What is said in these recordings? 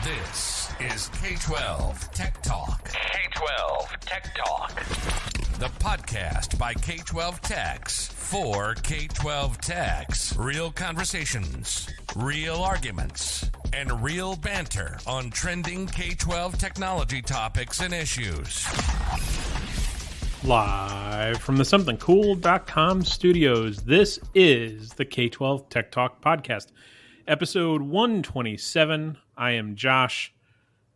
This is K-12 Tech Talk. K-12 Tech Talk. The podcast by K-12 Techs for K-12 Techs. Real conversations, real arguments, and real banter on trending K-12 technology topics and issues. Live from the somethingcool.com studios, this is the K-12 Tech Talk podcast, episode 127. I am Josh.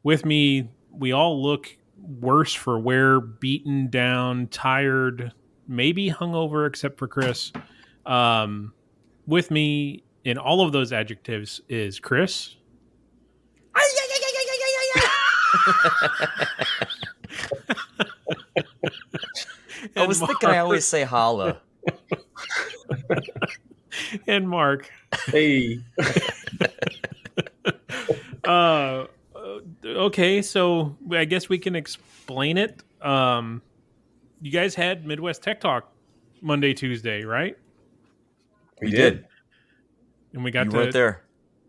With me, we all look worse for wear, beaten down, tired, maybe hungover, except for Chris. With me in all of those adjectives is Chris. I was thinking I always say holla. And Mark. Hey. Okay, so I guess we can explain it. You guys had Midwest Tech Talk Monday, Tuesday, right? We did. And we got you weren't there.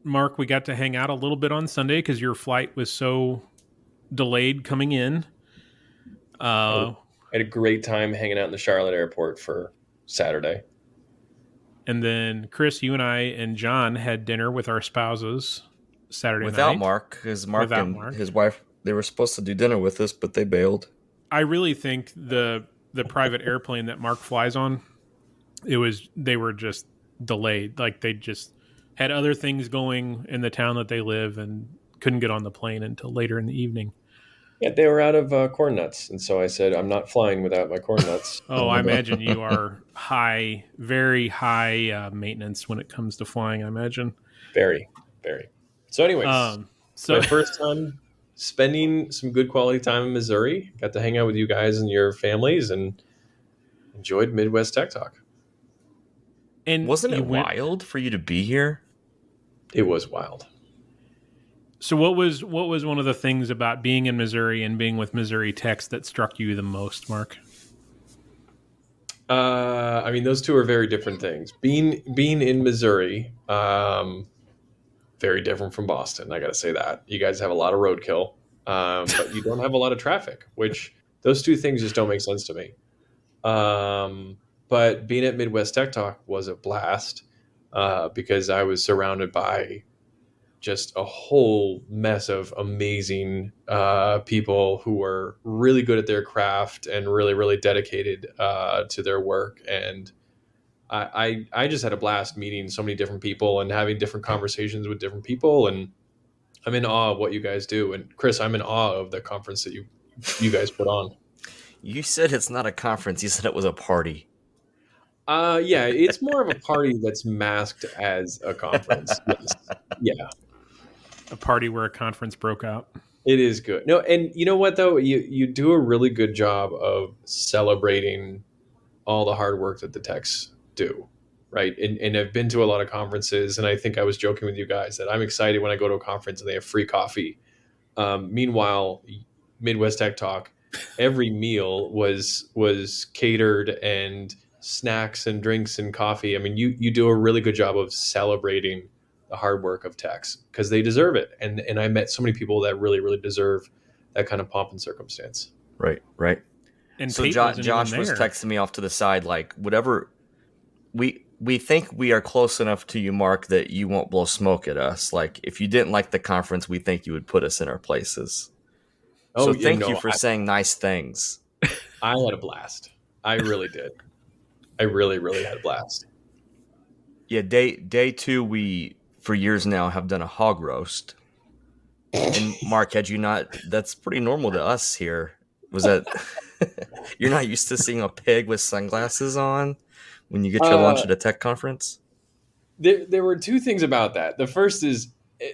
Mark, we got to hang out a little bit on Sunday because your flight was so delayed coming in. I had a great time hanging out in the Charlotte airport for Saturday. And then Chris, you and I and John had dinner with our spouses Saturday without night. Mark, because Mark and his wife, they were supposed to do dinner with us, but they bailed. I really think the private airplane that Mark flies on, they were just delayed. Like they just had other things going in the town that they live and couldn't get on the plane until later in the evening. Yeah, they were out of corn nuts. And so I said, I'm not flying without my corn nuts. Oh, I imagine you are very high maintenance when it comes to flying, I imagine. Very, very. So anyways, my first time spending some good quality time in Missouri. Got to hang out with you guys and your families and enjoyed Midwest Tech Talk. And wasn't it wild for you to be here? It was wild. So what was one of the things about being in Missouri and being with Missouri Techs that struck you the most, Mark? I mean, those two are very different things. Being in Missouri, very different from Boston. I got to say that. You guys have a lot of roadkill, but you don't have a lot of traffic, which those two things just don't make sense to me. But being at Midwest Tech Talk was a blast because I was surrounded by just a whole mess of amazing people who were really good at their craft and really, really dedicated to their work. And I just had a blast meeting so many different people and having different conversations with different people. And I'm in awe of what you guys do. And Chris, I'm in awe of the conference that you guys put on. You said it's not a conference. You said it was a party. Yeah, it's more of a party that's masked as a conference. Yes. Yeah. A party where a conference broke out. It is good. No, and you know what though? You do a really good job of celebrating all the hard work that the techs do, right? And I've been to a lot of conferences, and I think I was joking with you guys that I'm excited when I go to a conference and they have free coffee. Meanwhile, Midwest Tech Talk, every meal was catered and snacks and drinks and coffee. I mean, you do a really good job of celebrating the hard work of techs because they deserve it. And I met so many people that really, really deserve that kind of pomp and circumstance. Right. And so Josh was texting me off to the side, like, whatever, we think we are close enough to you, Mark, that you won't blow smoke at us. Like, if you didn't like the conference, we think you would put us in our places. So thank you for saying nice things. I had a blast. I really did. I really, really had a blast. Yeah, day two, we, for years now, have done a hog roast. And Mark, had you not, that's pretty normal to us here. Was that, you're not used to seeing a pig with sunglasses on when you get your lunch at a tech conference? There were two things about that. The first is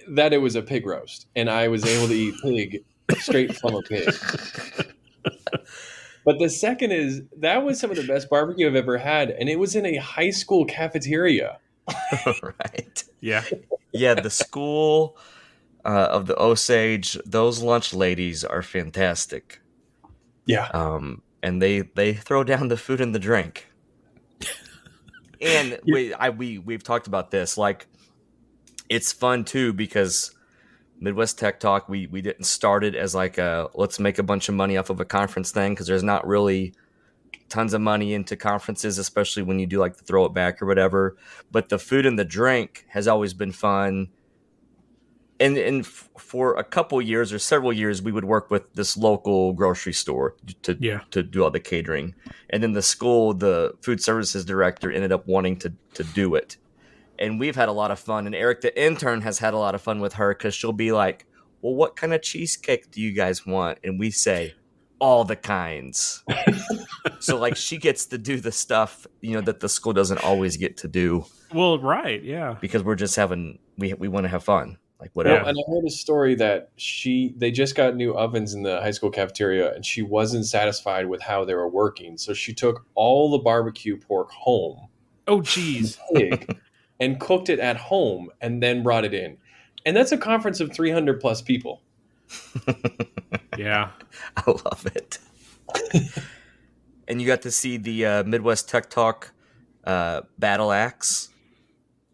that it was a pig roast, and I was able to eat pig straight from a pig. But the second is that was some of the best barbecue I've ever had, and it was in a high school cafeteria. Right. Yeah. Yeah, the school of the Osage, those lunch ladies are fantastic. Yeah. And they throw down the food and the drink. And we've talked about this. Like, it's fun too because Midwest Tech Talk, we didn't start it as like a let's make a bunch of money off of a conference thing, because there's not really tons of money into conferences, especially when you do like the throw it back or whatever. But the food and the drink has always been fun. And for a couple years or several years, we would work with this local grocery store to do all the catering. And then the school, the food services director, ended up wanting to do it. And we've had a lot of fun. And Eric, the intern, has had a lot of fun with her, because she'll be like, well, what kind of cheesecake do you guys want? And we say, all the kinds. So like she gets to do the stuff, that the school doesn't always get to do. Well, right. Yeah. Because we're just we want to have fun. Like whatever. Well, and I heard a story that they just got new ovens in the high school cafeteria, and she wasn't satisfied with how they were working. So she took all the barbecue pork home. Oh, geez. And cooked it at home and then brought it in. And that's a conference of 300 plus people. Yeah. I love it. And you got to see the Midwest Tech Talk battle axe.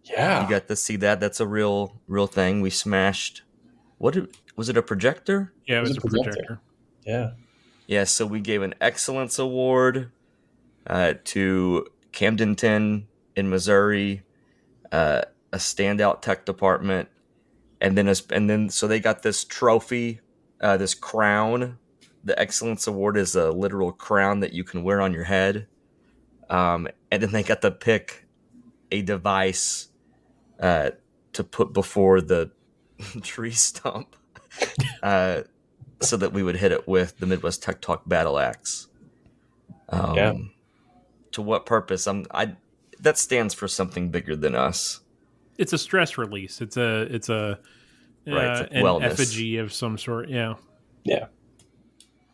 Yeah. You got to see that. That's a real thing. We smashed. Was it a projector? Yeah, it was a projector. Yeah. Yeah, so we gave an excellence award to Camdenton in Missouri, a standout tech department, and then so they got this trophy, this crown. The excellence award is a literal crown that you can wear on your head, and then they got to pick a device to put before the tree stump, so that we would hit it with the Midwest Tech Talk battle axe. To what purpose? That stands for something bigger than us. It's a stress release. It's an wellness. effigy of some sort. Yeah. Yeah.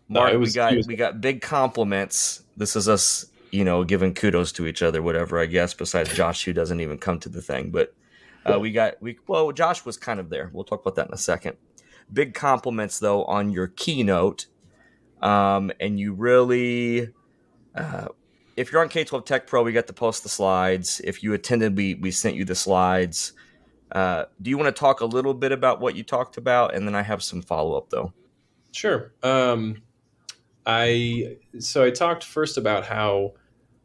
Mark, we got big compliments. This is us, giving kudos to each other, whatever, I guess, besides Josh, who doesn't even come to the thing. But Josh was kind of there. We'll talk about that in a second. Big compliments, though, on your keynote. And you really, if you're on K-12 Tech Pro, we got to post the slides. If you attended, we sent you the slides. Do you want to talk a little bit about what you talked about? And then I have some follow-up, though. Sure. I talked first about how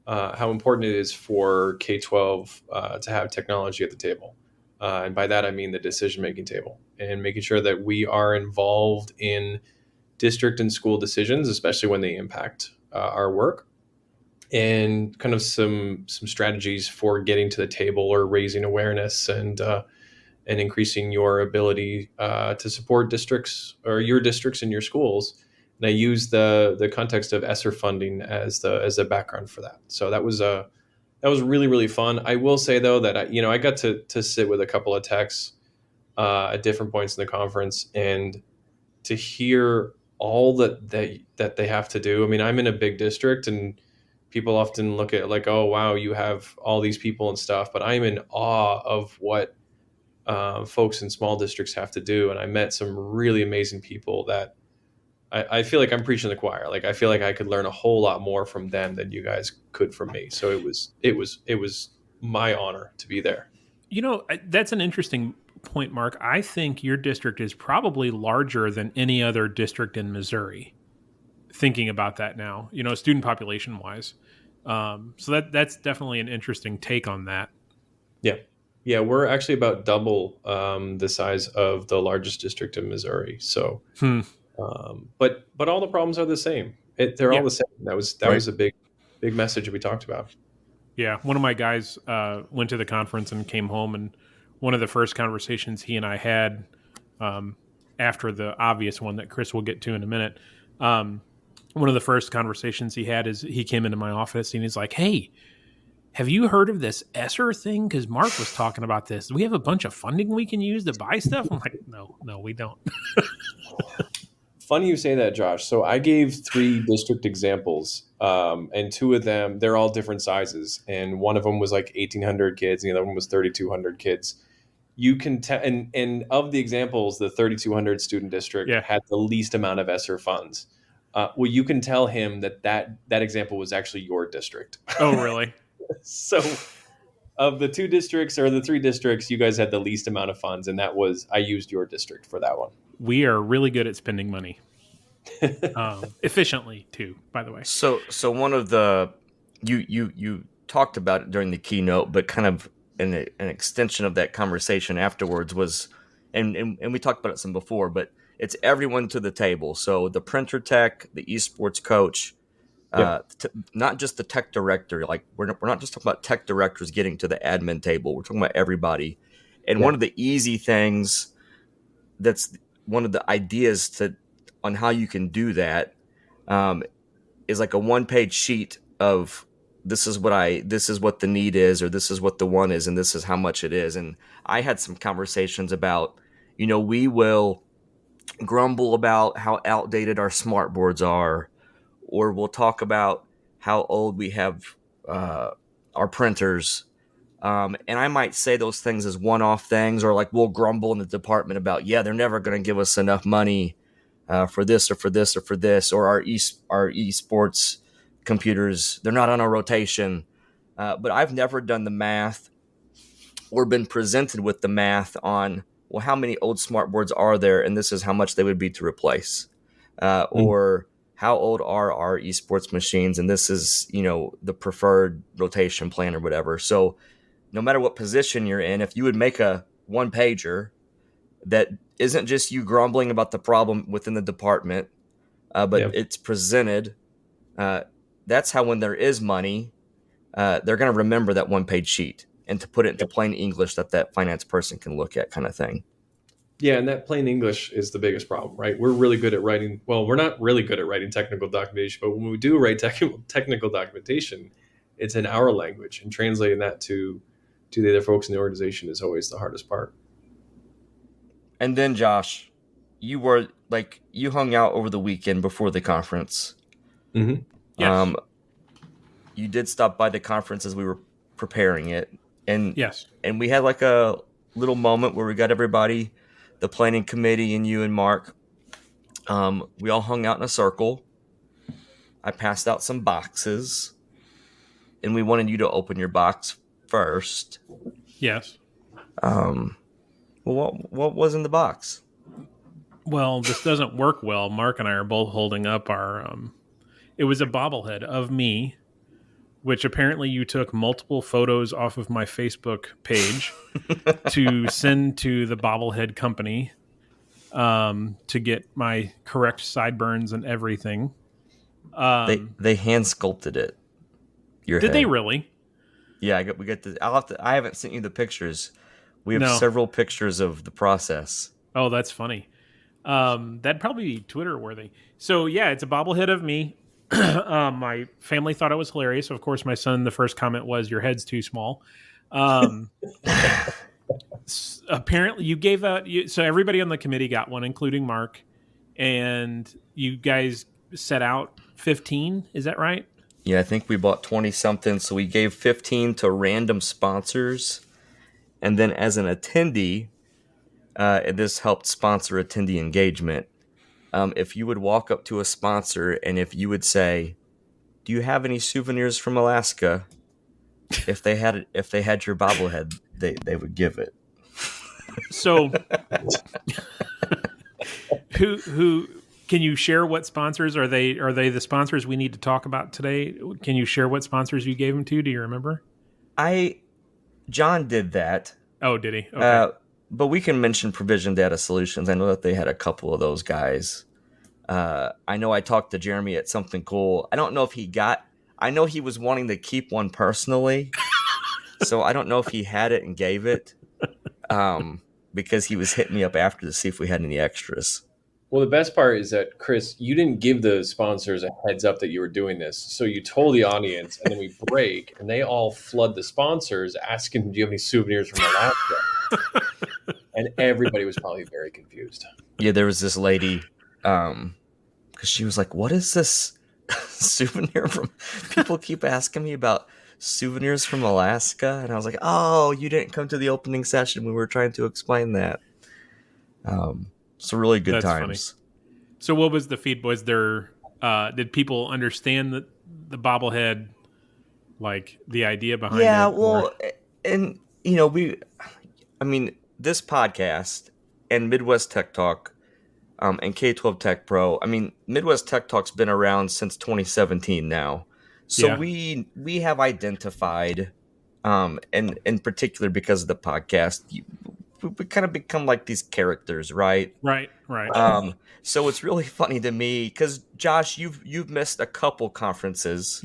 important it is for K-12 to have technology at the table. And by that, I mean the decision-making table, and making sure that we are involved in district and school decisions, especially when they impact our work, and kind of some strategies for getting to the table or raising awareness and increasing your ability to support districts or your districts and your schools. And I use the context of ESSER funding as the background for that. So that was really, really fun. I will say, though, that I got to sit with a couple of techs at different points in the conference, and to hear all that they have to do. I mean, I'm in a big district, and people often look at like, oh, wow, you have all these people and stuff. But I'm in awe of what folks in small districts have to do. And I met some really amazing people that I feel like I'm preaching to the choir. Like, I feel like I could learn a whole lot more from them than you guys could from me. So it was my honor to be there. That's an interesting point, Mark. I think your district is probably larger than any other district in Missouri. Thinking about that now, student population wise. So that's definitely an interesting take on that. Yeah. Yeah. We're actually about double the size of the largest district in Missouri. So, but all the problems are the same. They're all the same. That was a big message that we talked about. Yeah. One of my guys went to the conference and came home, and one of the first conversations he and I had after the obvious one that Chris will get to in a minute, one of the first conversations he had is he came into my office and he's like, hey, have you heard of this ESSER thing? Because Mark was talking about this. Do we have a bunch of funding we can use to buy stuff? I'm like, no, we don't. Funny you say that, Josh. So I gave 3 district examples, and 2 of them, they're all different sizes. And one of them was like 1,800 kids, and the other one was 3,200 kids. You can tell, and of the examples, the 3,200 student district had the least amount of ESSER funds. Well, you can tell him that example was actually your district. Oh, really? So of the 2 districts or the 3 districts, you guys had the least amount of funds, and that was I used your district for that one. We are really good at spending money efficiently too, by the way. So one of the you talked about it during the keynote, but kind of an extension of that conversation afterwards was, and we talked about it some before, but it's everyone to the table. So the printer tech, the esports coach, not just the tech director. Like we're not just talking about tech directors getting to the admin table. We're talking about everybody. And one of the easy things, that's one of the ideas on how you can do that, is like a 1-page sheet of this is what the need is, or this is what the one is, and this is how much it is. And I had some conversations about, we will grumble about how outdated our smart boards are, or we'll talk about how old we have our printers. And I might say those things as one-off things, or like we'll grumble in the department about, they're never going to give us enough money for this or for this or for this, or our esports computers, they're not on a rotation. But I've never done the math or been presented with the math on, well, how many old smart boards are there, and this is how much they would be to replace, or how old are our esports machines, and this is the preferred rotation plan or whatever. So no matter what position you're in, if you would make a 1-pager that isn't just you grumbling about the problem within the department, but it's presented, that's how when there is money, they're going to remember that 1-page sheet and to put it into plain English that finance person can look at, kind of thing. Yeah, and that plain English is the biggest problem, right? We're really good at writing. Well, we're not really good at writing technical documentation, but when we do write technical documentation, it's in our language, and translating that to the other folks in the organization is always the hardest part. And then, Josh, you hung out over the weekend before the conference. Mm-hmm. Yes. You did stop by the conference as we were preparing it. And yes. And we had like a little moment where we got everybody, the planning committee and you and Mark, we all hung out in a circle. I passed out some boxes, and we wanted you to open your box first. Yes. Well, what was in the box? Well, this doesn't work well. Mark and I are both holding up our, it was a bobblehead of me, which apparently you took multiple photos off of my Facebook page to send to the Bobblehead company to get my correct sideburns and everything. They hand sculpted it. Did they really? Yeah, we got the. I haven't sent you the pictures. We have several pictures of the process. Oh, that's funny. That'd probably be Twitter worthy. So yeah, it's a bobblehead of me. My family thought it was hilarious. Of course, my son, the first comment was, "Your head's too small." Apparently, you gave out. So everybody on the committee got one, including Mark, and you guys set out 15. Is that right? Yeah, I think we bought 20 something. So we gave 15 to random sponsors, and then as an attendee, this helped sponsor attendee engagement. If you would walk up to a sponsor and if you would say, "Do you have any souvenirs from Alaska?" If they had your bobblehead, they would give it. So, who can you share what sponsors are they? Are they the sponsors we need to talk about today? Can you share what sponsors you gave them to? Do you remember? John did that. Oh, did he? Okay. But we can mention Provision Data Solutions. I know that they had a couple of those guys. I know I talked to Jeremy at Something Cool. I don't know if I know he was wanting to keep one personally. So I don't know if he had it and gave it. Because he was hitting me up after to see if we had any extras. Well, the best part is that, Chris, you didn't give the sponsors a heads up that you were doing this. So you told the audience, and then we break, and they all flood the sponsors asking, "Do you have any souvenirs from Alaska?" And everybody was probably very confused. Yeah, there was this lady, because she was like, "What is this souvenir from?" People keep asking me about souvenirs from Alaska, and I was like, "Oh, you didn't come to the opening session. We were trying to explain that." So really good times. Funny. So what was the feed? Was there? Did people understand the bobblehead, like the idea behind it? Yeah, well, And, this podcast and Midwest Tech Talk and K-12 Tech Pro, Midwest Tech Talk's been around since 2017 now. So we have identified, and in particular because of the podcast, we kind of become like these characters, right? Right. So it's really funny to me because Josh, you've missed a couple conferences,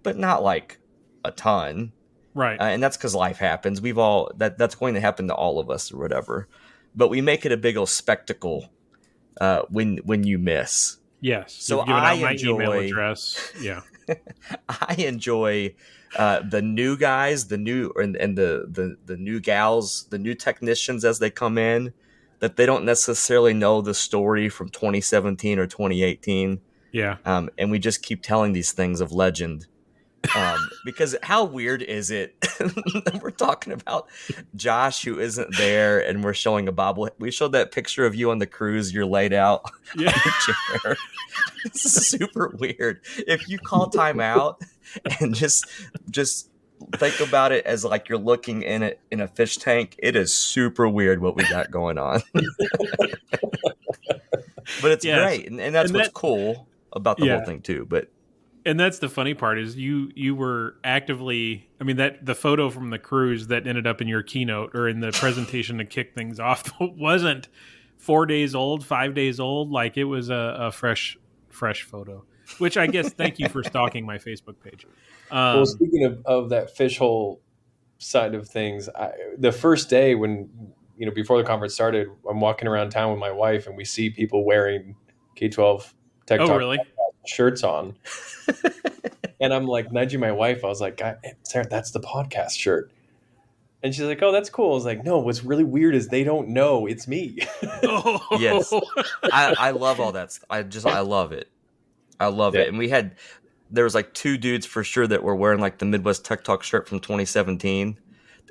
but not like a ton. Right. And that's because life happens. That's going to happen to all of us or whatever. But we make it a big old spectacle when you miss. Yes. So I enjoy my email address. Yeah. I enjoy the new guys, the new new gals, the new technicians as they come in, that they don't necessarily know the story from 2017 or 2018. Yeah. And we just keep telling these things of legend. Because how weird is it that we're talking about Josh who isn't there, and we're showing a bobblehead. We showed that picture of you on the cruise. You're laid out on the chair. This is super weird. If you call time out and just think about it as like you're looking in a fish tank, it is super weird what we got going on. But it's great, and that's what's cool about the whole thing too. And that's the funny part is you were actively, that the photo from the cruise that ended up in your keynote or in the presentation to kick things off wasn't 4 days old, 5 days old. Like it was a fresh photo, which I guess thank you for stalking my Facebook page. Well, speaking of that fish hole side of things, the first day when, before the conference started, I'm walking around town with my wife and we see people wearing K-12 Tech Talk really? shirts on. And I'm like nudging my wife. I was like, Sarah, that's the podcast shirt. And she's like, oh, that's cool. I was like, no, what's really weird is they don't know it's me. Yes. I love all that. I love it. I love it. And there was like two dudes for sure that were wearing like the Midwest Tech Talk shirt from 2017.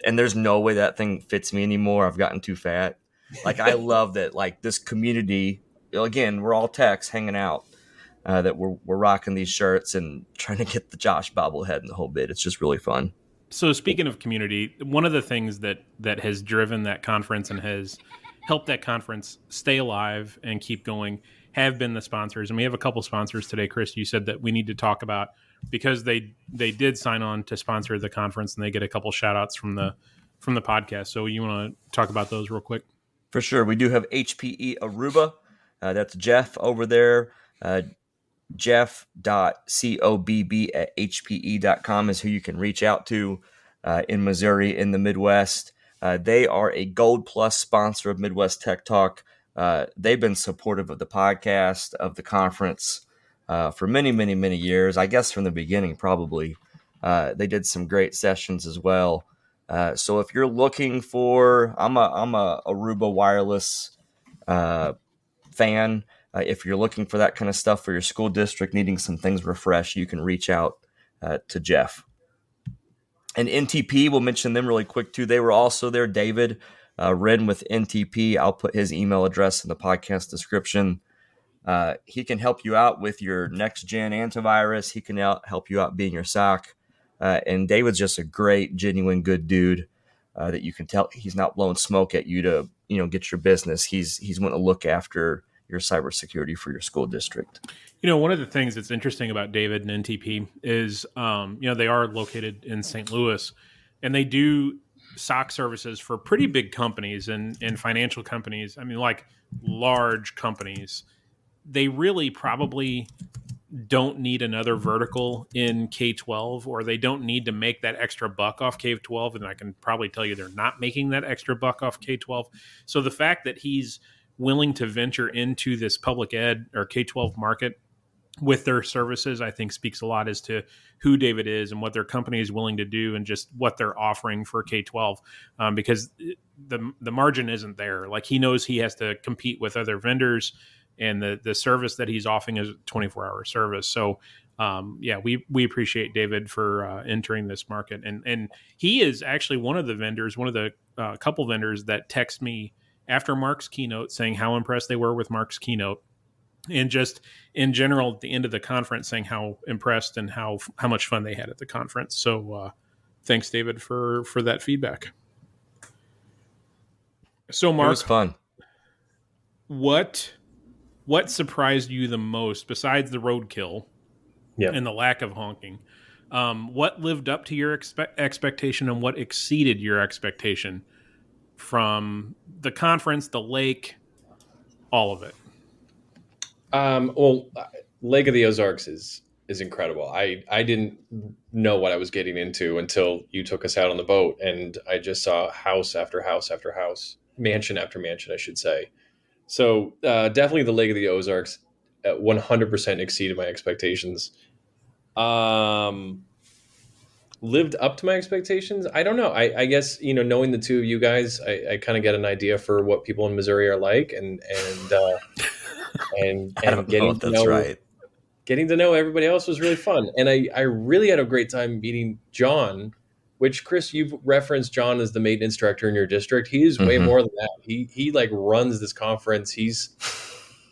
And there's no way that thing fits me anymore. I've gotten too fat. Like, I love that, like, this community, again, we're all techs hanging out. That we're rocking these shirts and trying to get the Josh bobblehead and the whole bit. It's just really fun. So speaking of community, one of the things that has driven that conference and has helped that conference stay alive and keep going have been the sponsors. And we have a couple sponsors today. Chris, you said that we need to talk about because they did sign on to sponsor the conference and they get a couple shout outs from the podcast. So you want to talk about those real quick? For sure. We do have HPE Aruba. That's Jeff over there. Jeff.cobb@hpe.com is who you can reach out to in Missouri, in the Midwest. They are a Gold Plus sponsor of Midwest Tech Talk. They've been supportive of the podcast, of the conference for many, many, many years. I guess from the beginning, probably. They did some great sessions as well. So if you're looking for, I'm a Aruba wireless fan. If you're looking for that kind of stuff for your school district, needing some things refreshed, you can reach out to Jeff. And NTP, we'll mention them really quick too. They were also there. David Wren with NTP. I'll put his email address in the podcast description. He can help you out with your next gen antivirus. He can help you out being your SOC. And David's just a great, genuine, good dude that you can tell he's not blowing smoke at you to get your business. He's wanting to look after your cybersecurity for your school district. One of the things that's interesting about David and NTP is, they are located in St. Louis, and they do SOC services for pretty big companies and financial companies. Like large companies. They really probably don't need another vertical in K-12, or they don't need to make that extra buck off K-12. And I can probably tell you they're not making that extra buck off K-12. So the fact that he's willing to venture into this public ed or K-12 market with their services, I think speaks a lot as to who David is and what their company is willing to do and just what they're offering for K-12, because the margin isn't there. Like, he knows he has to compete with other vendors, and the service that he's offering is a 24-hour service. So we appreciate David for entering this market. And he is actually one of the couple vendors that text me after Mark's keynote saying how impressed they were with Mark's keynote, and just in general at the end of the conference saying how impressed and how much fun they had at the conference. So thanks, David, for that feedback. So, Mark, it was fun. What surprised you the most besides the roadkill and the lack of honking? What lived up to your expectation and what exceeded your expectation from the conference, the lake, all of it? Well, Lake of the Ozarks is incredible. I didn't know what I was getting into until you took us out on the boat, and I just saw house after house after house, mansion after mansion, I should say. So definitely the Lake of the Ozarks 100% exceeded my expectations. Lived up to my expectations. I don't know. I guess, knowing the two of you guys, I kind of get an idea for what people in Missouri are like, and getting to know, right. Getting to know everybody else was really fun. And I really had a great time meeting John, which, Chris, you've referenced John as the maintenance director in your district. He is way more than that. He like runs this conference. He's,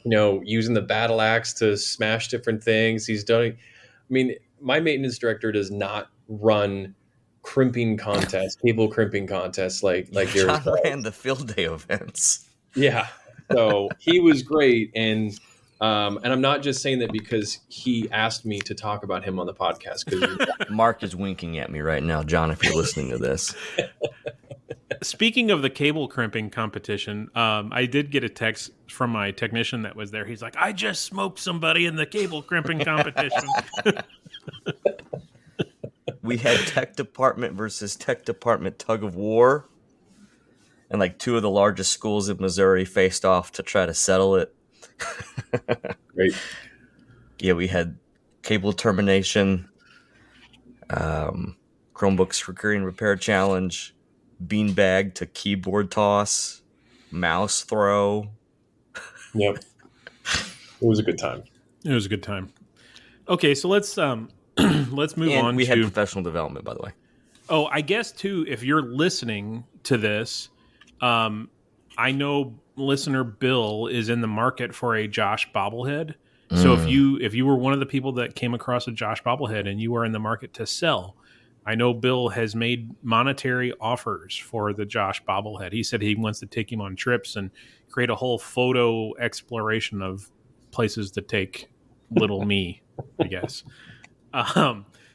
using the battle axe to smash different things. He's done. I mean, my maintenance director does not run crimping contests, cable crimping contests like yours. John ran the field day events. Yeah. So he was great. And I'm not just saying that because he asked me to talk about him on the podcast. Because Mark is winking at me right now, John, if you're listening to this. Speaking of the cable crimping competition, I did get a text from my technician that was there. He's like, I just smoked somebody in the cable crimping competition. We had tech department versus tech department tug of war. And like two of the largest schools in Missouri faced off to try to settle it. Great. Yeah, we had cable termination, Chromebooks recurring repair challenge, beanbag to keyboard toss, mouse throw. Yep. It was a good time. It was a good time. Okay, so let's move on. We had professional development, by the way. Oh, I guess too, if you're listening to this, I know listener Bill is in the market for a Josh bobblehead. So if you were one of the people that came across a Josh bobblehead and you are in the market to sell, I know Bill has made monetary offers for the Josh bobblehead. He said he wants to take him on trips and create a whole photo exploration of places to take little me, I guess.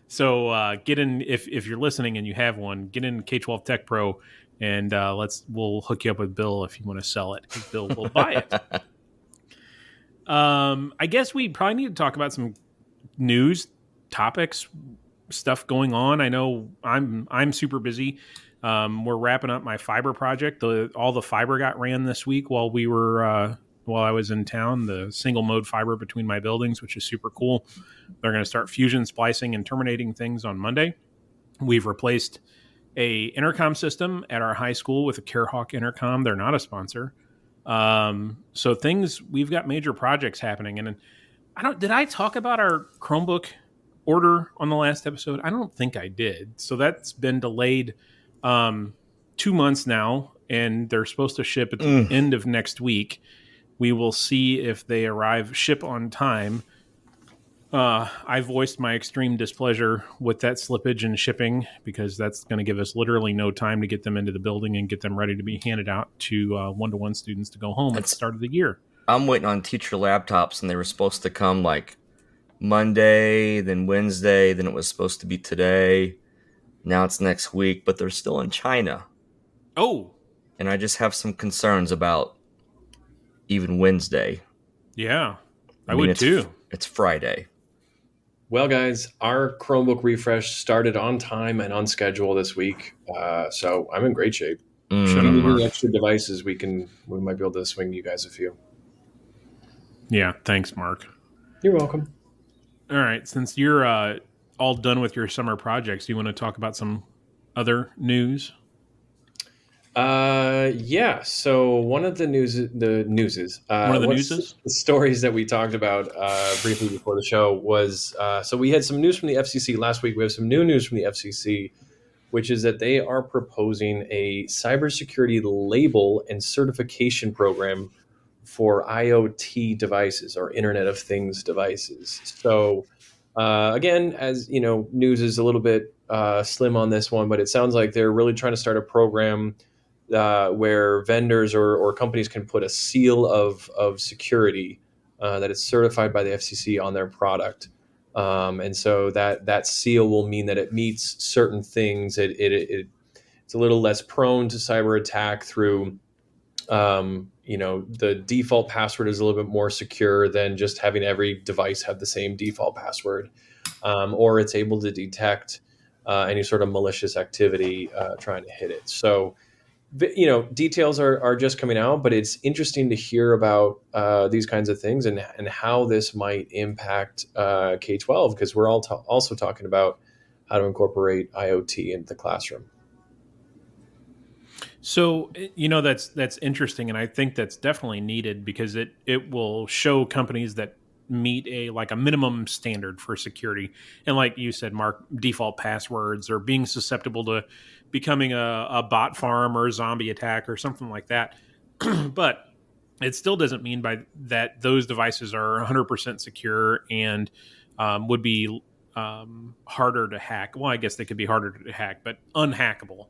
So get in, if you're listening and you have one, get in K-12 Tech Pro, and we'll hook you up with Bill if you want to sell it, because Bill will buy it. I guess we probably need to talk about some news topics, stuff going on. I know I'm super busy. We're wrapping up my fiber project. All the fiber got ran this week while I was in town, the single mode fiber between my buildings, which is super cool. They're going to start fusion splicing and terminating things on Monday. We've replaced a intercom system at our high school with a Carehawk intercom. They're not a sponsor. So we've got major projects happening. And did I talk about our Chromebook order on the last episode? I don't think I did. So that's been delayed 2 months now, and they're supposed to ship at the end of next week. We will see if they ship on time. I voiced my extreme displeasure with that slippage in shipping, because that's going to give us literally no time to get them into the building and get them ready to be handed out to one-to-one students to go home at the start of the year. I'm waiting on teacher laptops, and they were supposed to come like Monday, then Wednesday, then it was supposed to be today. Now it's next week, but they're still in China. Oh. And I just have some concerns about even Wednesday. Yeah, I would too. It's Friday. Well, guys, our Chromebook refresh started on time and on schedule this week, so I'm in great shape. Any extra devices, we might be able to swing you guys a few. Yeah, thanks, Mark. You're welcome. All right, since you're all done with your summer projects, do you want to talk about some other news? Yeah. So one of the stories that we talked about briefly before the show was so we had some news from the FCC last week. We have some new news from the FCC, which is that they are proposing a cybersecurity label and certification program for IoT devices, or Internet of Things devices. So again, as you know, news is a little bit slim on this one, but it sounds like they're really trying to start a program where vendors or companies can put a seal of security that is certified by the FCC on their product. And so that seal will mean that it meets certain things. It's a little less prone to cyber attack through, the default password is a little bit more secure than just having every device have the same default password, or it's able to detect any sort of malicious activity trying to hit it. So, details are just coming out, but it's interesting to hear about these kinds of things and how this might impact K-12, because we're also talking about how to incorporate IoT into the classroom. So, that's interesting. And I think that's definitely needed because it will show companies that meet a minimum standard for security. And like you said, Mark, default passwords or being susceptible to becoming a bot farm or a zombie attack or something like that. But it still doesn't mean by that those devices are 100% secure and would be harder to hack. Well, I guess they could be harder to hack, but unhackable.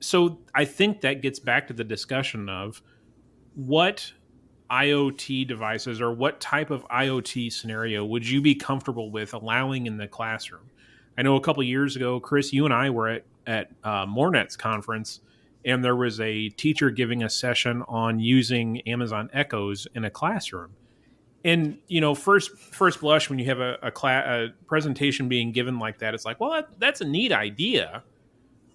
So I think that gets back to the discussion of what IoT devices or what type of IoT scenario would you be comfortable with allowing in the classroom? I know a couple of years ago, Chris, you and I were at Mornet's conference, and there was a teacher giving a session on using Amazon Echoes in a classroom. And, first blush, when you have a presentation being given like that, it's like, well, that's a neat idea.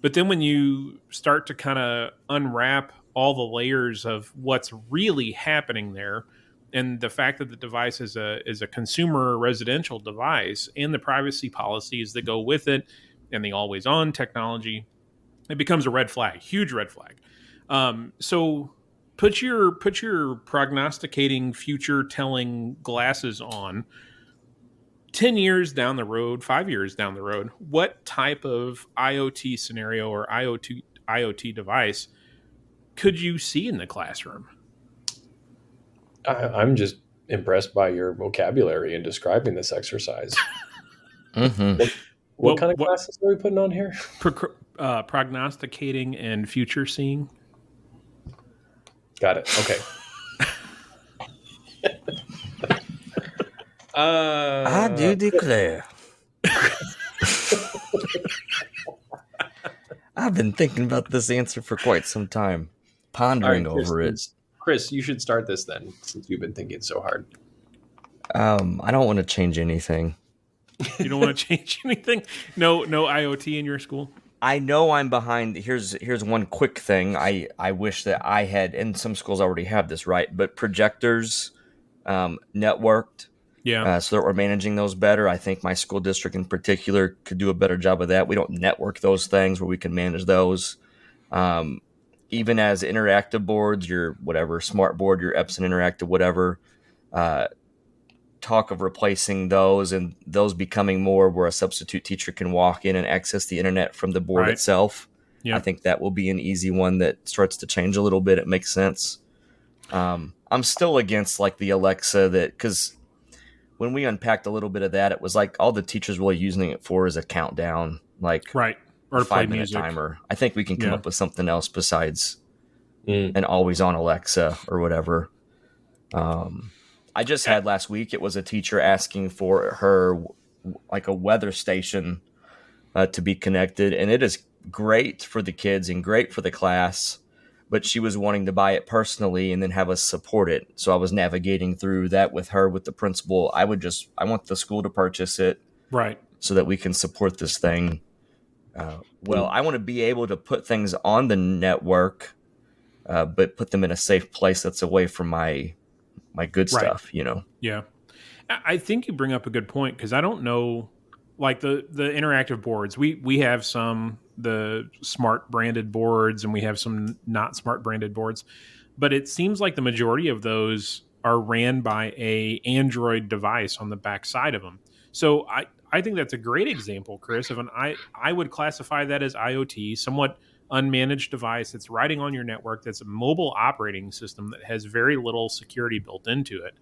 But then when you start to kind of unwrap all the layers of what's really happening there, and the fact that the device is a consumer residential device and the privacy policies that go with it and the always on technology, it becomes a red flag, huge red flag. So put your prognosticating, future telling glasses on. 10 years down the road, 5 years down the road, what type of IoT scenario or IoT device could you see in the classroom? I'm just impressed by your vocabulary in describing this exercise. Mm-hmm. What kind of classes are we putting on here? Prognosticating and future seeing. Got it. Okay. I do declare. I've been thinking about this answer for quite some time, pondering over it. Chris, you should start this then, since you've been thinking so hard. I don't want to change anything. You don't want to change anything? No IoT in your school? I know I'm behind. Here's one quick thing. I wish that I had, and some schools already have this, right? But projectors, networked. Yeah. So that we're managing those better. I think my school district in particular could do a better job of that. We don't network those things where we can manage those. Even as interactive boards, your whatever, smart board, your Epson interactive, whatever, talk of replacing those and those becoming more where a substitute teacher can walk in and access the internet from the board itself. Yeah. I think that will be an easy one that starts to change a little bit. It makes sense. I'm still against like the Alexa because when we unpacked a little bit of that, it was like all the teachers were using it for is a countdown, like or a 5-minute timer. I think we can come up with something else besides an always on Alexa or whatever. I just had last week, it was a teacher asking for her like a weather station to be connected. And it is great for the kids and great for the class. But she was wanting to buy it personally and then have us support it. So I was navigating through that with her, with the principal. I want the school to purchase it. Right. So that we can support this thing. I want to be able to put things on the network, but put them in a safe place that's away from my good stuff, Yeah. I think you bring up a good point because I don't know, like the interactive boards, we have some, the smart branded boards and we have some not smart branded boards, but it seems like the majority of those are ran by a Android device on the back side of them. So I think that's a great example, Chris, of I would classify that as IoT, somewhat unmanaged device that's riding on your network, that's a mobile operating system that has very little security built into it.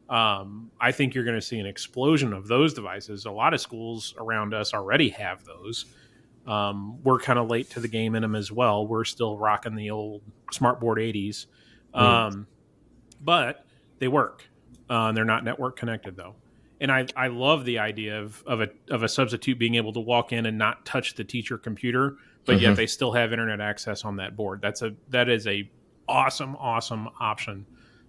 I think you're going to see an explosion of those devices. A lot of schools around us already have those. We're kind of late to the game in them as well. We're still rocking the old smartboard 80s. But they work. They're not network connected though. And I love the idea of a substitute being able to walk in and not touch the teacher computer, but yet they still have internet access on that board. That is a awesome option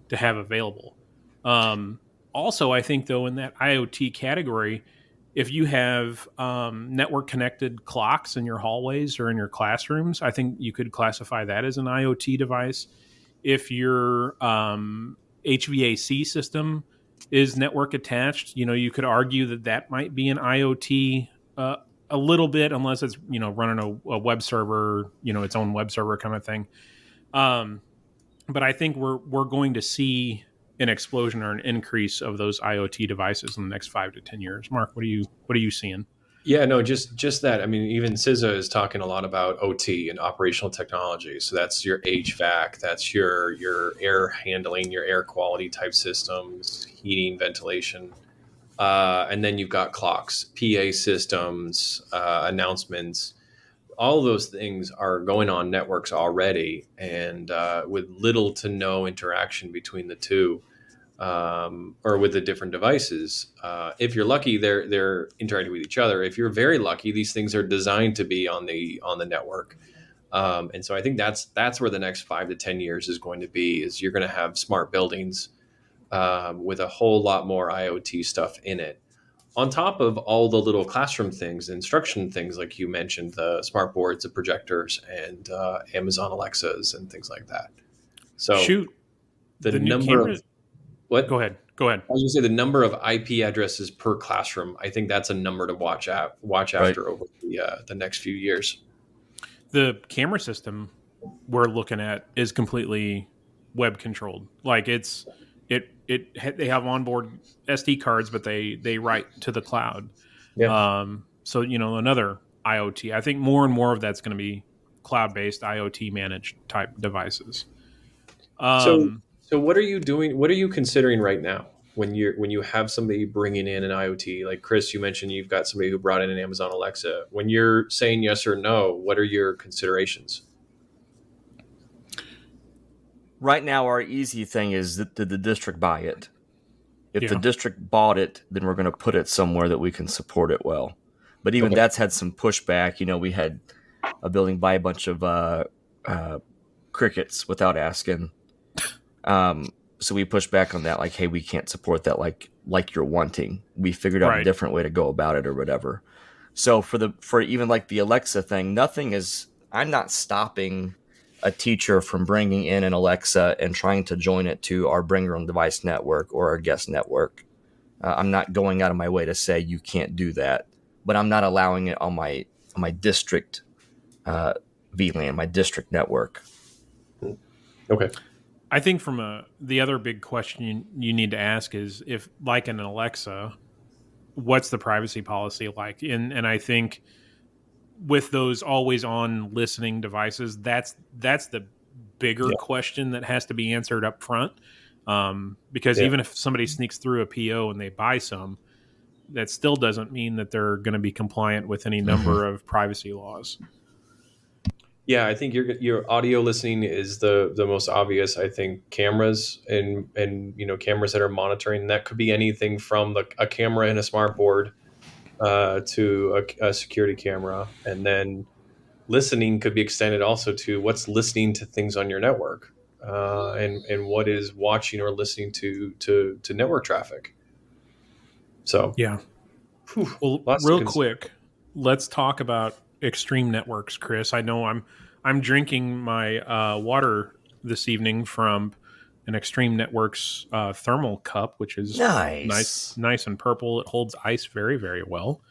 to have available. Also, I think though in that IoT category, if you have network connected clocks in your hallways or in your classrooms, I think you could classify that as an IoT device. If your HVAC system is network attached, you could argue that might be an IoT a little bit, unless it's running a web server, its own web server kind of thing. But I think we're going to see an explosion or an increase of those IoT devices in the next 5 to 10 years. Mark, what are you seeing? Yeah, no, just that. I mean, even CISA is talking a lot about OT and operational technology. So that's your HVAC, that's your air handling, your air quality type systems, heating, ventilation. And then you've got clocks, PA systems, announcements. All of those things are going on networks already, and with little to no interaction between the two. Or with the different devices. If you're lucky, they're interacting with each other. If you're very lucky, these things are designed to be on the network. And so I think that's where the next 5 to 10 years is going to be. Is you're going to have smart buildings with a whole lot more IoT stuff in it, on top of all the little classroom things, instruction things like you mentioned, the smart boards, the projectors, and Amazon Alexas and things like that. So the number of what? Go ahead. I was going to say the number of IP addresses per classroom. I think that's a number to watch after over the next few years. The camera system we're looking at is completely web controlled. Like they have onboard SD cards, but they write to the cloud. Yeah. So another IoT. I think more and more of that's going to be cloud-based IoT managed type devices. So what are you doing? What are you considering right now when you have somebody bringing in an IoT? Like Chris, you mentioned you've got somebody who brought in an Amazon Alexa. When you're saying yes or no, what are your considerations? Right now, our easy thing is did the district buy it? If the district bought it, then we're going to put it somewhere that we can support it well. But even that's had some pushback. We had a building buy a bunch of crickets without asking. So we pushed back on that, like, hey, we can't support that like you're wanting. We figured out a different way to go about it or whatever. So for even like the Alexa thing, I'm not stopping a teacher from bringing in an Alexa and trying to join it to our bring your own device network or our guest network. I'm not going out of my way to say you can't do that, but I'm not allowing it on my district VLAN, my district network. Okay. I think the other big question you need to ask is, if like an Alexa, what's the privacy policy like? And I think with those always on listening devices, that's the bigger question that has to be answered up front. Because even if somebody sneaks through a PO and they buy some, that still doesn't mean that they're going to be compliant with any number of privacy laws. Yeah, I think your audio listening is the most obvious. I think cameras and cameras that are monitoring, that could be anything from a camera in a smart board to a security camera, and then listening could be extended also to what's listening to things on your network, and what is watching or listening to network traffic. So well, real quick, let's talk about extreme networks, Chris. I know I'm drinking my water this evening from an Extreme Networks thermal cup, which is nice and purple. It holds ice very, very well.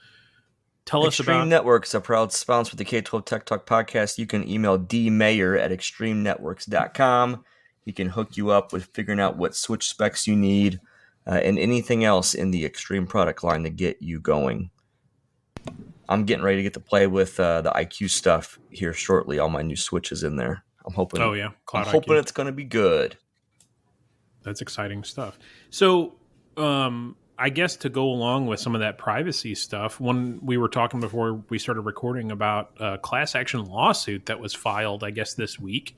Tell us about Extreme Networks, a proud sponsor of the K-12 Tech Talk podcast. You can email dmayer@extremenetworks.com. He can hook you up with figuring out what switch specs you need and anything else in the Extreme product line to get you going. I'm getting ready to get to play with the IQ stuff here shortly. All my new switches in there. I'm hoping. Oh yeah, I'm hoping it's going to be good. That's exciting stuff. So I guess to go along with some of that privacy stuff, when we were talking before we started recording about a class action lawsuit that was filed, I guess, this week.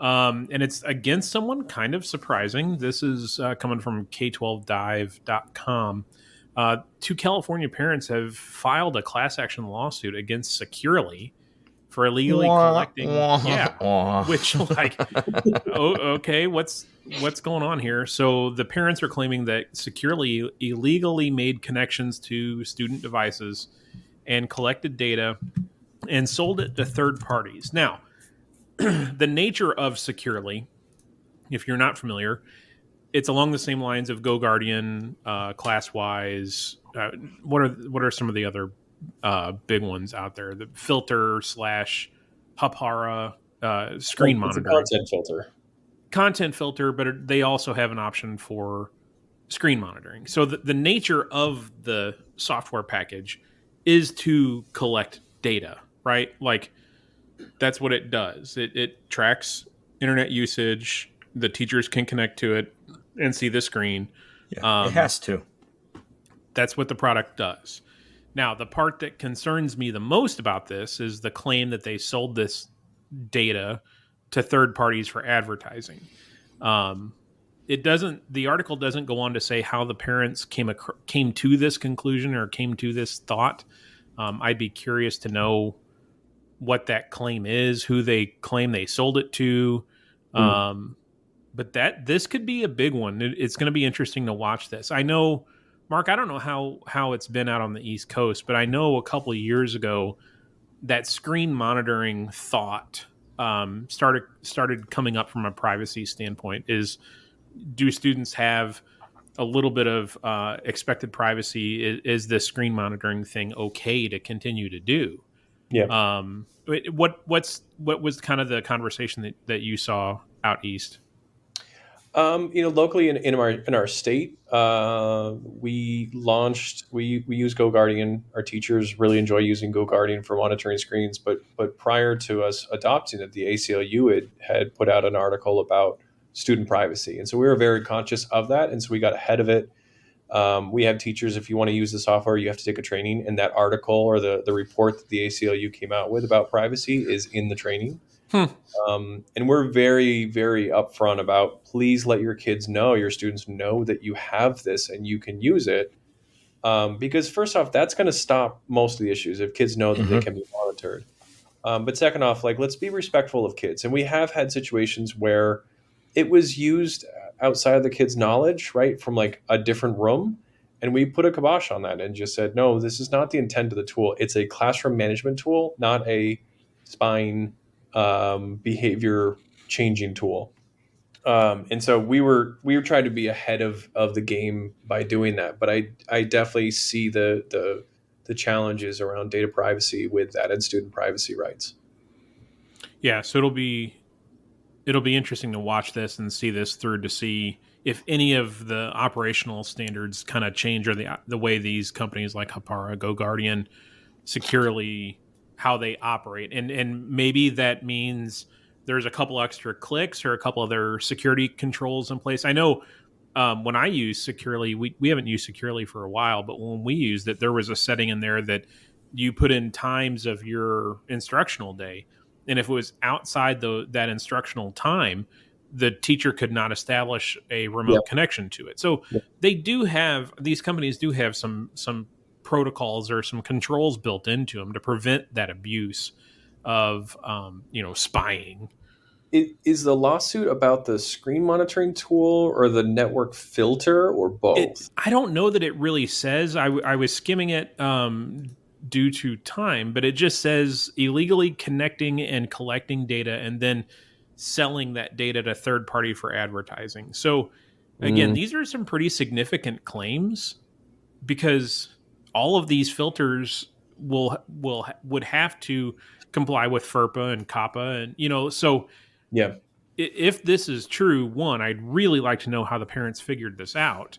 And it's against someone kind of surprising. This is coming from K12dive.com. Two California parents have filed a class action lawsuit against Securely for illegally collecting. Which, like, okay, what's going on here? So the parents are claiming that Securely illegally made connections to student devices and collected data and sold it to third parties. Now, the nature of Securely, if you're not familiar, it's along the same lines of GoGuardian, ClassWise. What are some of the other big ones out there? The filter / Hapara, screen monitoring. Content filter, but they also have an option for screen monitoring. So the nature of the software package is to collect data, right? Like, that's what it does. It tracks internet usage. The teachers can connect to it and see the screen. Yeah, it has to. That's what the product does. Now, the part that concerns me the most about this is the claim that they sold this data to third parties for advertising. The article doesn't go on to say how the parents came to this conclusion or came to this thought. I'd be curious to know what that claim is, who they claim they sold it to. But this could be a big one. It's going to be interesting to watch this. I know, Mark, I don't know how it's been out on the East Coast, but I know a couple of years ago that screen monitoring thought started coming up from a privacy standpoint. Do students have a little bit of expected privacy? Is this screen monitoring thing okay to continue to do? Yeah. What was kind of the conversation that you saw out east? Locally in our state, we use GoGuardian. Our teachers really enjoy using GoGuardian for monitoring screens. But prior to us adopting it, the ACLU had put out an article about student privacy, and so we were very conscious of that, and so we got ahead of it. We have teachers, if you want to use the software, you have to take a training, and that article or the report that the ACLU came out with about privacy is in the training. And we're very, very upfront about, please let your students know that you have this and you can use it. Because first off, that's going to stop most of the issues if kids know that they can be monitored. But second off, let's be respectful of kids. And we have had situations where it was used outside of the kids' knowledge, right, from a different room. And we put a kibosh on that and just said, no, this is not the intent of the tool. It's a classroom management tool, not a spying behavior changing tool. And so we were trying to be ahead of the game by doing that. But I definitely see the challenges around data privacy with that and student privacy rights. Yeah, so it'll be interesting to watch this and see this through to see if any of the operational standards kind of change, or the way these companies like Hapara, GoGuardian, Securely, how they operate. And maybe that means there's a couple extra clicks or a couple other security controls in place. I know when I use Securely, we haven't used Securely for a while, but when we used it, there was a setting in there that you put in times of your instructional day. And if it was outside that instructional time, the teacher could not establish a remote connection to it. So these companies do have some protocols or some controls built into them to prevent that abuse of spying. Is the lawsuit about the screen monitoring tool or the network filter or both? I don't know that it really says. I was skimming it due to time, but it just says illegally connecting and collecting data and then selling that data to third party for advertising. So again, these are some pretty significant claims, because all of these filters would have to comply with FERPA and COPPA, and so yeah. If this is true, one, I'd really like to know how the parents figured this out,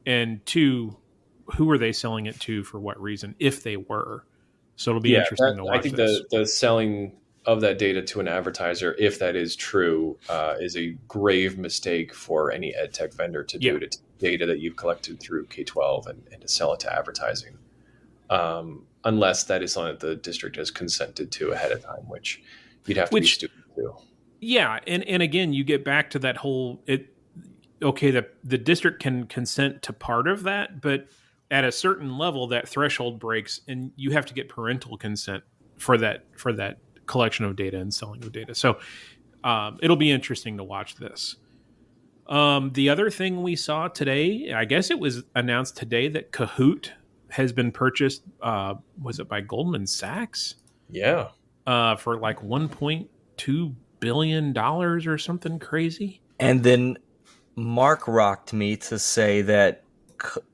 and two, who are they selling it to for what reason, if they were. So it'll be interesting to watch. I think the selling of that data to an advertiser, if that is true, is a grave mistake for any ed tech vendor to do, to take data that you've collected through K-12 and to sell it to advertising. Unless that is something that the district has consented to ahead of time, which you'd have to be stupid to. Yeah, and again, you get back to that whole the district can consent to part of that, but at a certain level, that threshold breaks, and you have to get parental consent for that collection of data and selling of data. So it'll be interesting to watch this. The other thing we saw today, I guess it was announced today, that Kahoot has been purchased. Was it by Goldman Sachs? Yeah. For like $1.2 billion or something crazy. And then Mark rocked me to say that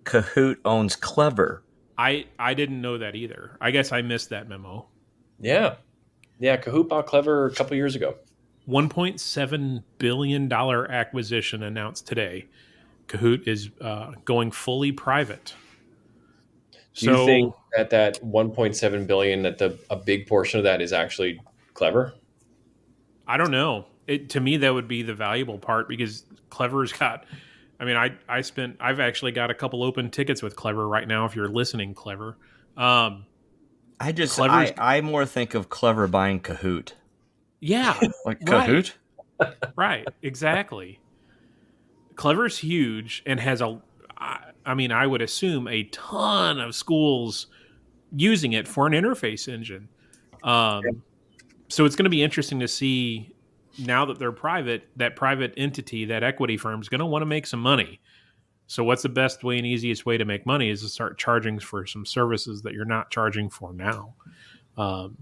Kahoot owns Clever. I didn't know that either. I guess I missed that memo. Yeah. Kahoot bought Clever a couple years ago. $1.7 billion acquisition announced today. Kahoot is going fully private. Do you think that 1.7 billion, that a big portion of that is actually Clever? I don't know. To me, that would be the valuable part, because Clever's got. I mean, I've actually got a couple open tickets with Clever right now. If you're listening, Clever. I more think of Clever buying Kahoot. Yeah, like Kahoot. Right, exactly. Clever's huge and has I would assume a ton of schools using it for an interface engine. So it's going to be interesting to see, now that they're private, that private entity, that equity firm, is going to want to make some money. So what's the best way and easiest way to make money is to start charging for some services that you're not charging for now. So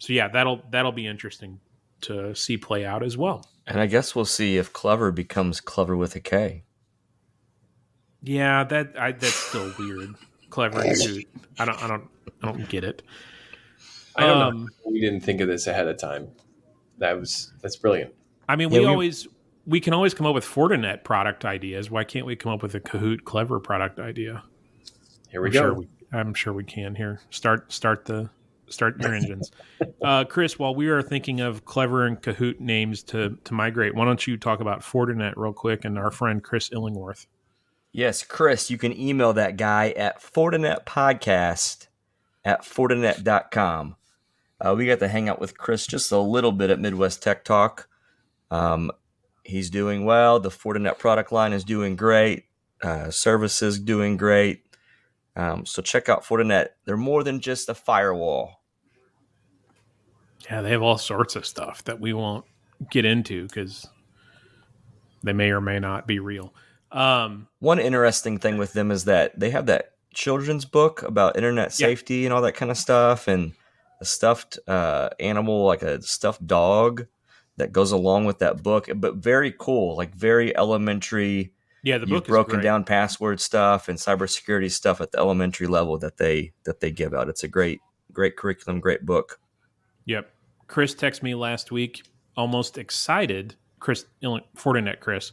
yeah, that'll be interesting to see play out as well. And I guess we'll see if Clever becomes Clever with a K. Yeah, that's still weird. Clever dude. I don't get it. I don't know. We didn't think of this ahead of time. That's brilliant. I mean, we can always come up with Fortinet product ideas. Why can't we come up with a Kahoot Clever product idea? Here we go. I'm sure we can. Here, start your engines. Chris, while we are thinking of Clever and Kahoot names to migrate, why don't you talk about Fortinet real quick and our friend Chris Illingworth? Yes, Chris, you can email that guy at fortinetpodcast@fortinet.com. We got to hang out with Chris just a little bit at Midwest Tech Talk. He's doing well. The Fortinet product line is doing great. Services doing great. So check out Fortinet. They're more than just a firewall. Yeah, they have all sorts of stuff that we won't get into because they may or may not be real. One interesting thing with them is that they have that children's book about internet safety and all that kind of stuff, and a stuffed animal, like a stuffed dog, that goes along with that book. But very cool, like very elementary. Yeah, the book is broken great. Down password stuff and cybersecurity stuff at the elementary level that they give out. It's a great curriculum, great book. Yep. Chris texted me last week, almost excited. Fortinet Chris,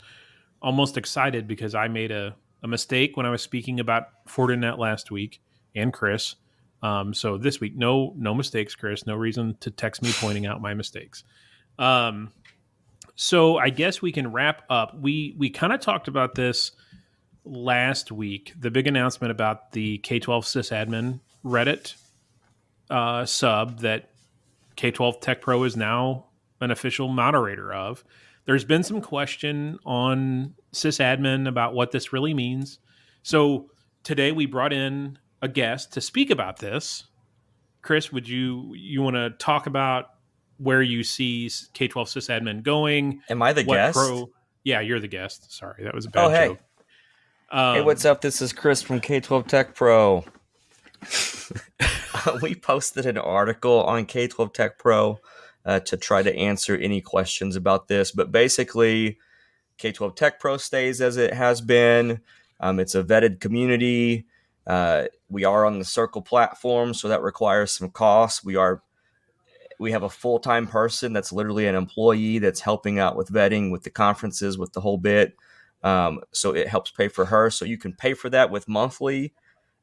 almost excited because I made a mistake when I was speaking about Fortinet last week, and Chris. So this week, no mistakes, Chris. No reason to text me pointing out my mistakes. So I guess we can wrap up. We kind of talked about this last week, the big announcement about the K-12 sysadmin Reddit sub that K-12 Tech Pro is now an official moderator of. There's been some question on sysadmin about what this really means. So today we brought in a guest to speak about this. Chris, would you want to talk about where you see K-12 sysadmin going? Am I the guest? Yeah, you're the guest. Sorry, that was a bad joke. Hey, what's up? This is Chris from K-12 Tech Pro. We posted an article on K-12 Tech Pro to try to answer any questions about this. But basically, K-12 Tech Pro stays as it has been. It's a vetted community. We are on the Circle platform, so that requires some costs. We have a full-time person that's literally an employee that's helping out with vetting, with the conferences, with the whole bit. So it helps pay for her. So you can pay for that with monthly.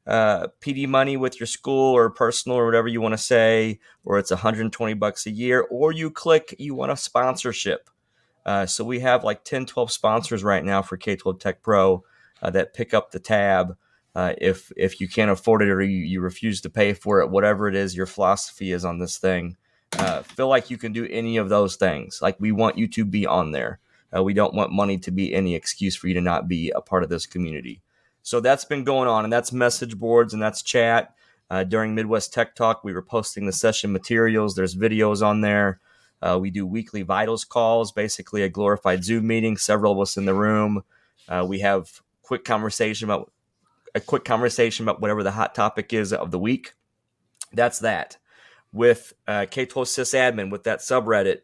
PD money with your school or personal or whatever you want to say, or it's $120 a year, or you click you want a sponsorship. So we have like 10, 12 sponsors right now for K-12 Tech Pro that pick up the tab. If you can't afford it or you refuse to pay for it, whatever it is your philosophy is on this thing, feel like you can do any of those things. Like, we want you to be on there. We don't want money to be any excuse for you to not be a part of this community. So that's been going on, and that's message boards and that's chat. During Midwest Tech Talk, we were posting the session materials. There's videos on there. We do weekly vitals calls, basically a glorified Zoom meeting, several of us in the room. We have a quick conversation about whatever the hot topic is of the week. That's that. With K-12 sysadmin, with that subreddit,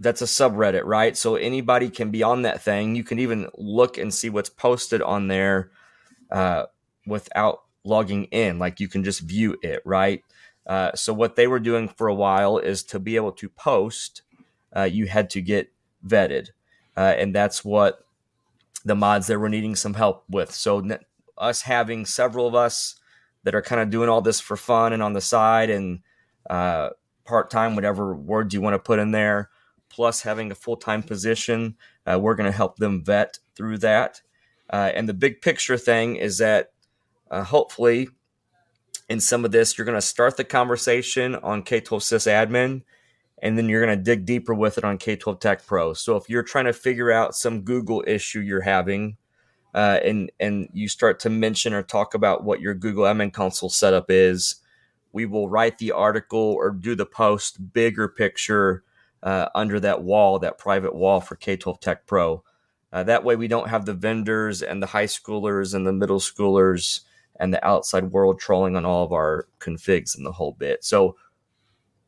that's a subreddit, right? So anybody can be on that thing. You can even look and see what's posted on there without logging in. Like, you can just view it, right? So what they were doing for a while is, to be able to post, you had to get vetted. And that's what the mods there were needing some help with. So us having several of us that are kind of doing all this for fun and on the side and part-time, whatever words you want to put in there, plus having a full-time position, we're going to help them vet through that. And the big picture thing is that hopefully in some of this, you're going to start the conversation on K-12 sysadmin, and then you're going to dig deeper with it on K-12 Tech Pro. So if you're trying to figure out some Google issue you're having, and you start to mention or talk about what your Google Admin Console setup is, we will write the article or do the post bigger picture under that wall, that private wall for K-12 Tech Pro. That way we don't have the vendors and the high schoolers and the middle schoolers and the outside world trolling on all of our configs and the whole bit. So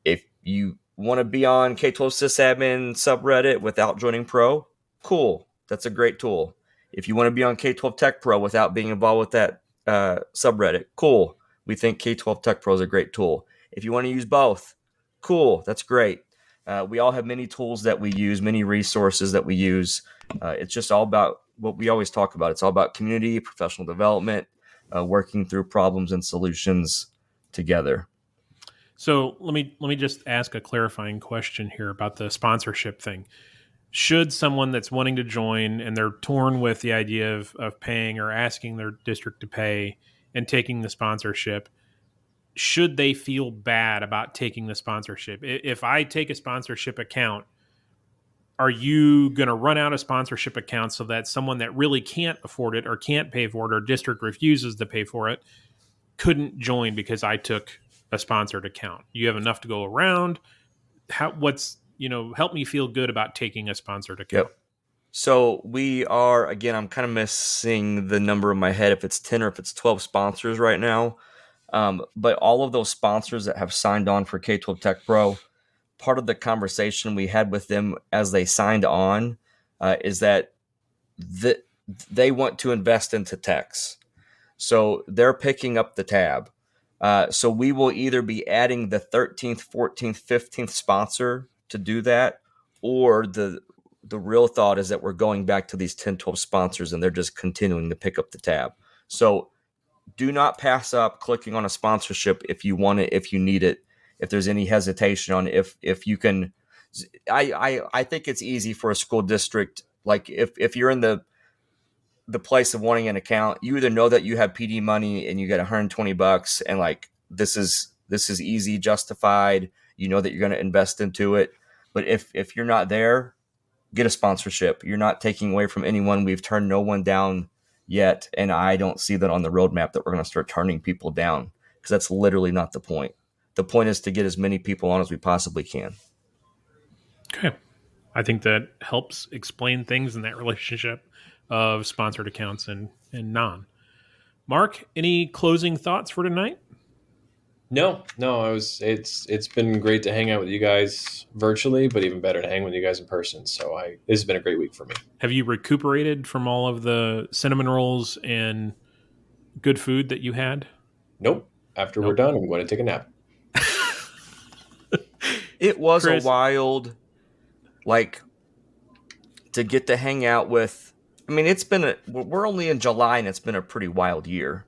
if you want to be on K-12 sysadmin subreddit without joining Pro, cool. That's a great tool. If you want to be on K-12 Tech Pro without being involved with that subreddit, cool. We think K-12 Tech Pro is a great tool. If you want to use both, cool. That's great. We all have many tools that we use, many resources that we use. It's just all about what we always talk about. It's all about community, professional development, working through problems and solutions together. So let me just ask a clarifying question here about the sponsorship thing. Should someone that's wanting to join and they're torn with the idea of paying or asking their district to pay and taking the sponsorship, should they feel bad about taking the sponsorship? If I take a sponsorship account, are you going to run out of sponsorship accounts so that someone that really can't afford it or can't pay for it or district refuses to pay for it couldn't join because I took a sponsored account? You have enough to go around. Help me feel good about taking a sponsored account. Yep. So we are, again, I'm kind of missing the number in my head, if it's 10 or if it's 12 sponsors right now. But all of those sponsors that have signed on for K-12 Tech Pro, part of the conversation we had with them as they signed on is that they want to invest into techs. So they're picking up the tab. So we will either be adding the 13th, 14th, 15th sponsor to do that, or the real thought is that we're going back to these 10, 12 sponsors and they're just continuing to pick up the tab. So do not pass up clicking on a sponsorship if you want it, if you need it, if there's any hesitation on if you can. I think it's easy for a school district. Like if you're in the place of wanting an account, you either know that you have PD money and you get $120 and like this is easy, justified. You know that you're going to invest into it. But if you're not there, get a sponsorship. You're not taking away from anyone. We've turned no one down yet, and I don't see that on the roadmap that we're going to start turning people down, because that's literally not the point. The point is to get as many people on as we possibly can. Okay. I think that helps explain things in that relationship of sponsored accounts and non. Mark, any closing thoughts for tonight? No. It's been great to hang out with you guys virtually, but even better to hang with you guys in person. So this has been a great week for me. Have you recuperated from all of the cinnamon rolls and good food that you had? Nope. After we're done, I'm going to take a nap. It was Chris, a wild, to get to hang out with I mean, we're only in July and it's been a pretty wild year.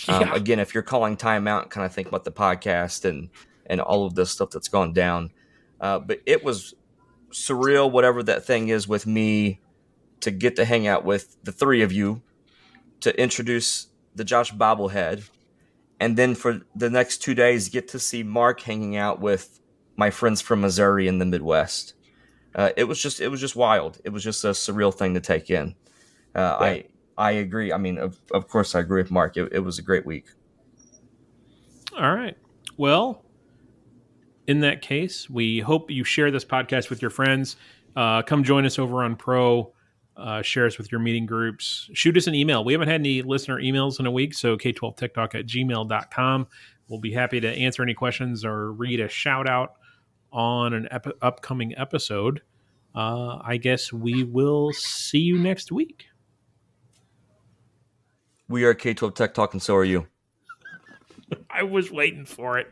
Yeah. Again, if you're calling time out and kind of think about the podcast and all of this stuff that's gone down. But it was surreal, whatever that thing is with me, to get to hang out with the three of you, to introduce the Josh Bobblehead, and then for the next 2 days, get to see Mark hanging out with my friends from Missouri in the Midwest. It was just wild. It was just a surreal thing to take in. Yeah. I agree. I mean, of course, I agree with Mark. It was a great week. All right. Well, in that case, we hope you share this podcast with your friends. Come join us over on Pro. Share us with your meeting groups. Shoot us an email. We haven't had any listener emails in a week, so k12techtalk@gmail.com. We'll be happy to answer any questions or read a shout out on an upcoming episode. I guess we will see you next week. We are K12 Tech Talk, and so are you. I was waiting for it.